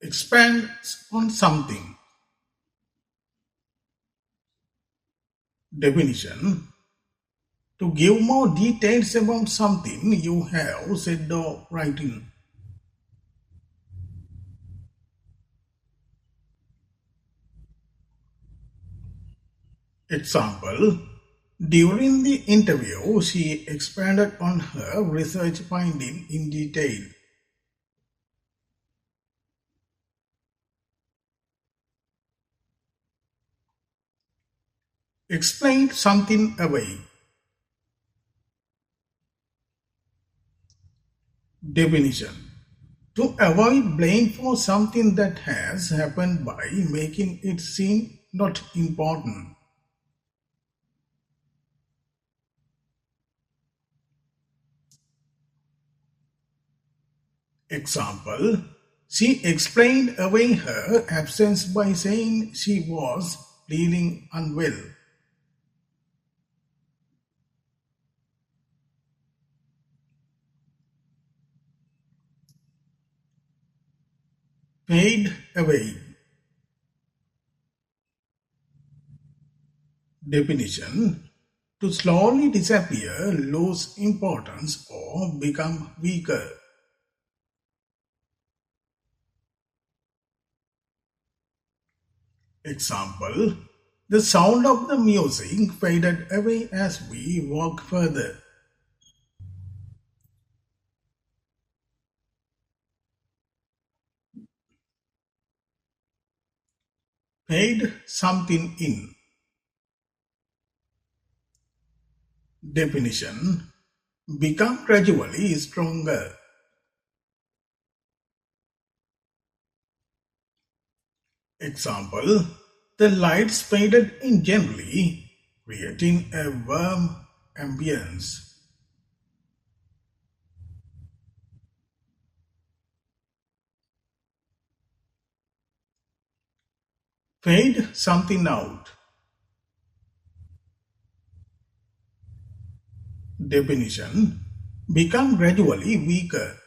expands on something. Definition: to give more details about something you have said or written. Example: during the interview, she expanded on her research finding in detail. Explained something away. Definition: to avoid blame for something that has happened by making it seem not important. Example: she explained away her absence by saying she was feeling unwell. Fade away. Definition: to slowly disappear, lose importance, or become weaker. Example: the sound of the music faded away as we walked further. Fade something in. Definition: become gradually stronger. Example: the lights faded in gently, creating a warm ambience. Fade something out. Definition: become gradually weaker.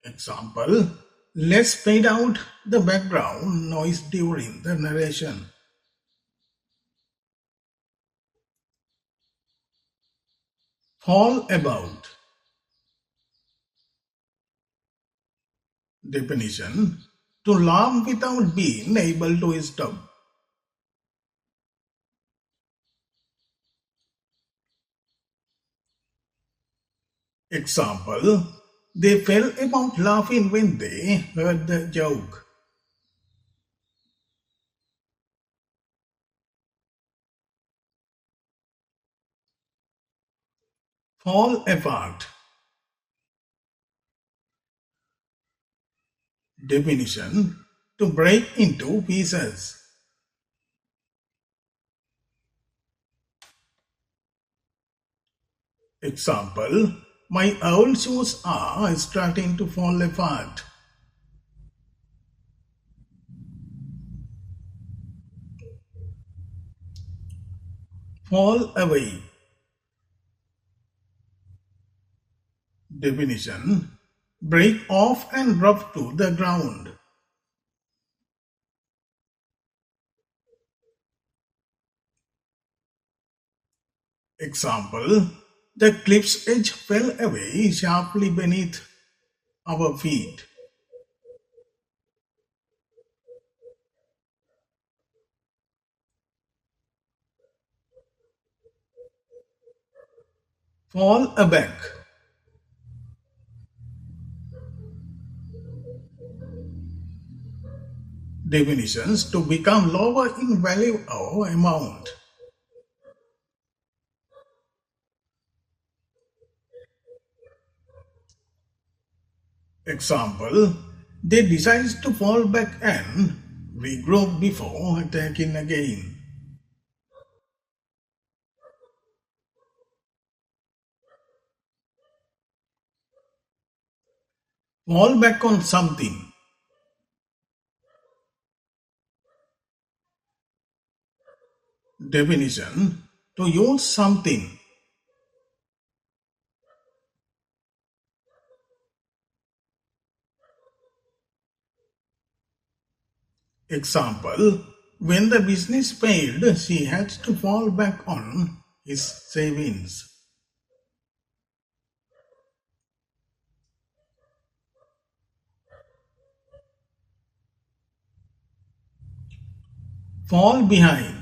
Example: let's fade out the background noise during the narration. Fall about. Definition: to laugh without being able to stop. Example: they fell about laughing when they heard the joke. Fall apart. Definition: to break into pieces. Example: my old shoes are starting to fall apart. Fall away. Definition: break off and drop to the ground. Example: the cliff's edge fell away sharply beneath our feet. Fall aback. Definitions: to become lower in value or amount. Example: they decide to fall back and regroup before attacking again. Fall back on something. Definition: to use something. Example, when the business failed, she had to fall back on his savings. Fall behind.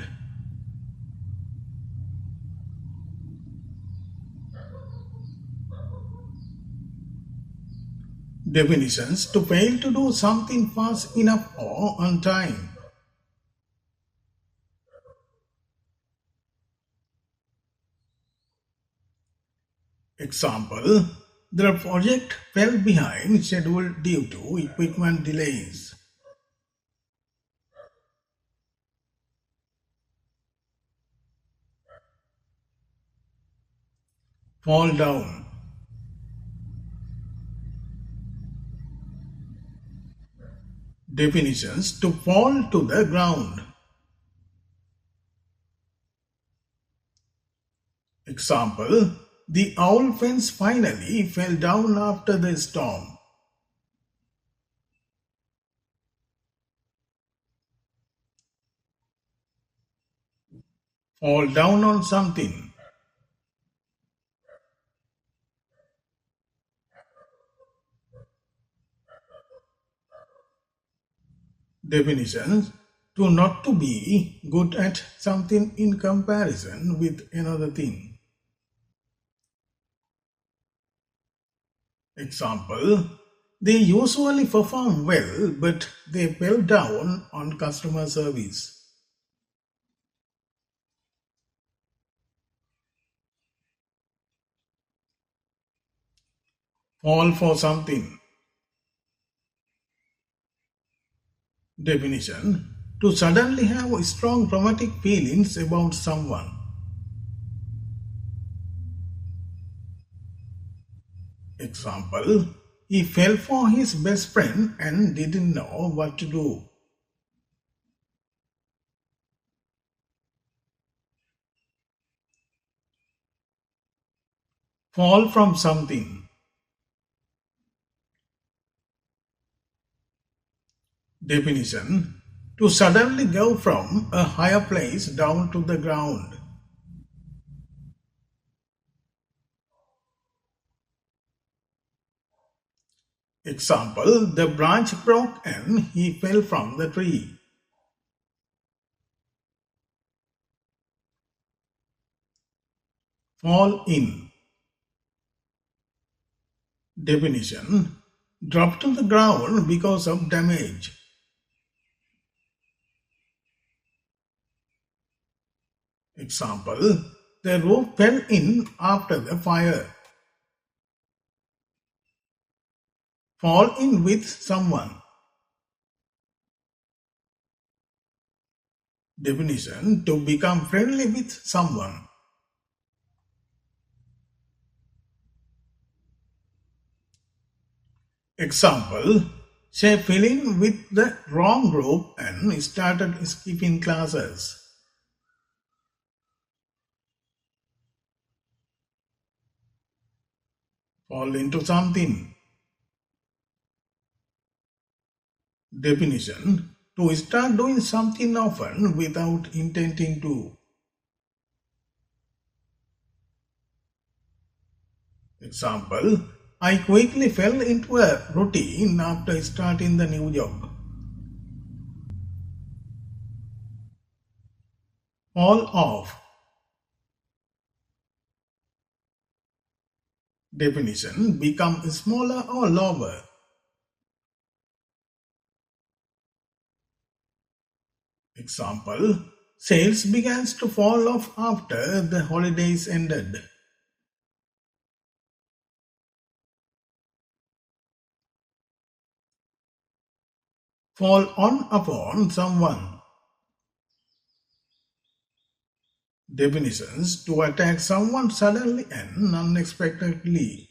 Definitions: to fail to do something fast enough or on time. Example, the project fell behind schedule due to equipment delays. Fall down. Definitions: to fall to the ground. Example, the owl fence finally fell down after the storm. Fall down on something. Definitions: to not to be good at something in comparison with another thing. Example, they usually perform well, but they fell down on customer service. Fall for something. Definition: to suddenly have strong romantic feelings about someone. Example, he fell for his best friend and didn't know what to do. Fall from something. Definition: to suddenly go from a higher place down to the ground. Example, the branch broke and he fell from the tree. Fall in. Definition: drop to the ground because of damage. Example, the roof fell in after the fire. Fall in with someone. Definition: to become friendly with someone. Example, she fell in with the wrong group and started skipping classes. Fall into something. Definition: to start doing something often without intending to. Example, I quickly fell into a routine after starting the new job. Fall off. Definition: become smaller or lower. Example, sales began to fall off after the holidays ended. Fall on upon someone. Definitions: to attack someone suddenly and unexpectedly.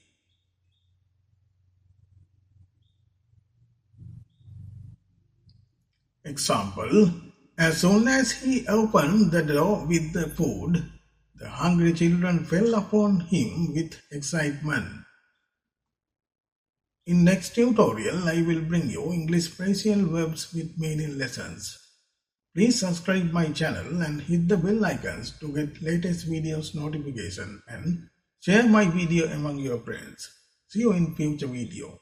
Example, as soon as he opened the door with the food, the hungry children fell upon him with excitement. In next tutorial, I will bring you English phrasal verbs with meaning lessons. Please subscribe my channel and hit the bell icons to get latest videos notification and share my video among your friends. See you in future video.